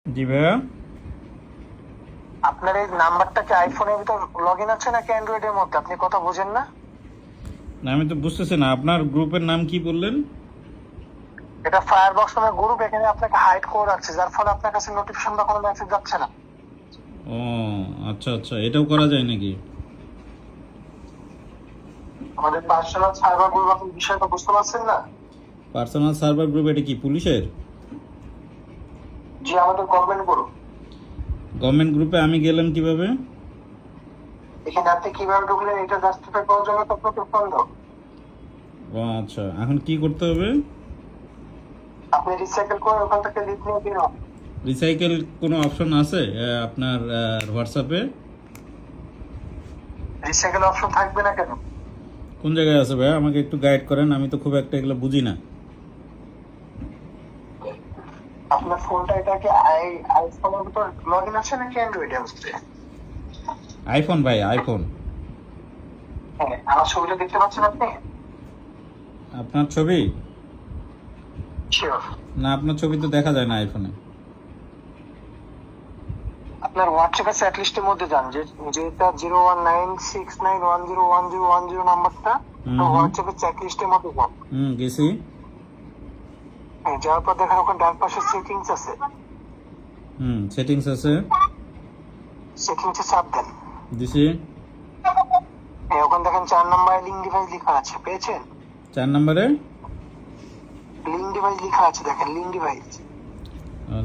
জি ভাইয়া। আপনার এই নাম্বারটা কি আইফোনের ভিতর লগইন আছে নাকি অ্যান্ড্রয়েডের মধ্যে? আপনি কথা বুঝেন না? না, আমি তো বুঝতেছি না, আপনার গ্রুপের নাম কি বললেন? এটা ফায়ারবক্স নামের গ্রুপ, এখানে আপনাকে হাইড করে রাখছে, যার ফলে আপনার কাছে নোটিফিকেশন বা কোনো মেসেজ যাচ্ছে না। ও আচ্ছা আচ্ছা, এটাও করা যায় নাকি? আমাদের পার্সোনাল সার্ভার গ্রুপ, আপনি বিষয়টা বুঝতে পারছেন না? পার্সোনাল সার্ভার গ্রুপ, এটা কি পুলিশের? জি, আমাদের গভর্নমেন্ট গ্রুপ। গভর্নমেন্ট গ্রুপে আমি গেলাম কিভাবে? এখানে আপনি কিভাবে ঢুকলেন এটা জাস্টিফাই করার জন্য তো আপনাকে ফোন দাও। ও আচ্ছা, এখন কি করতে হবে? আপনি রিসাইকেল করে ওখান থেকে লিখ নিয়ে বের হন। রিসাইকেল কোনো অপশন আছে আপনার হোয়াটসঅ্যাপে? রিসাইকেল অপশন থাকবে না কেন? কোন জায়গায় আছে ভাইয়া, আমাকে একটু গাইড করেন, আমি তো খুব একটা এগুলো বুঝি না। আপনার ফোনটা এটা কি আইফোনের ভিতর লগইন আছে নাকি অ্যান্ড্রয়েডে আছে? আইফোন ভাই, আইফোন। হ্যাঁ, আমার ছবিটা দেখতে পাচ্ছেন আপনি? আপনার ছবি? শিওর। না, আপনার ছবি তো দেখা যায় না আইফোনে। আপনার হোয়াটসঅ্যাপের চ্যাট লিস্টের মধ্যে যান, যেটা 01969101010 নাম্বারটা, তো হোয়াটসঅ্যাপের চ্যাট লিস্টের মধ্যে যান। গেছি। হ্যাঁ, যাওয়ার পর দেখেন ওখানে ডান পাশে সেটিংস আছে। সেটিংস আছে। সেটিংসে চাপ দেন। দিছি। হ্যাঁ, ওখানে দেখেন 4 নম্বরে লিঙ্ক ডিভাইস লেখা আছে, পেয়েছেন? 4 নম্বরে লিঙ্ক ডিভাইস লেখা আছে, দেখেন লিঙ্ক ডিভাইস।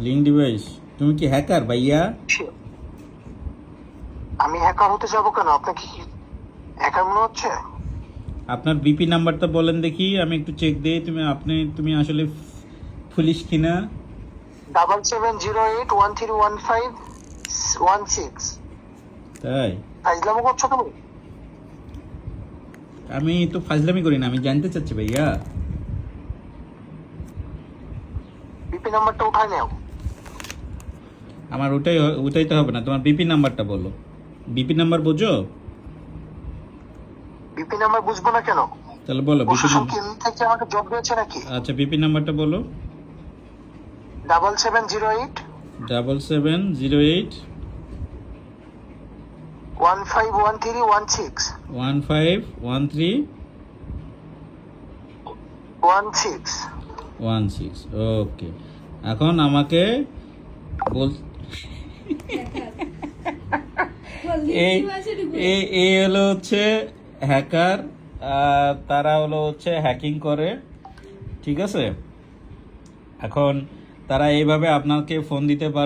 Link device. তুমি কি হ্যাকার ভাইয়া? আমি হ্যাকার হতে যাবো কেন? আপনাকে কি হ্যাকার মনে হচ্ছে? আপনার বিপি নাম্বারটা বলেন দেখি, আমি একটু চেক দিই তুমি আসলে পুলিশ কিনা। 7708131516। তাই? ফাইজলামো করছো তুমি? আমি তো ফাজলামি করি না, আমি জানতে চাচ্ছি ভাইয়া। বিপি নাম্বারটা উঠায় নাও। আমার ওটাই তো হবে না, তোমার বিপি নাম্বারটা বলো। বিপি নাম্বার বোঝো? বিপি নাম্বার বুঝবো না কেন? তাহলে বলো বিপি প্রশাসন নাম্বার। কেন্দ্র থেকে আমাকে জব দিয়েছে নাকি? আচ্ছা, বিপি নাম্বারটা বলো। 7708 7708 151316 1513 16। ওকে, এখন আমাকে বল। এই এই হলো হচ্ছে হ্যাকার, তারা হলো হচ্ছে হ্যাকিং করে, ঠিক আছে? এখন তারা এইভাবে আপনাকে ফোন দিতে পারে।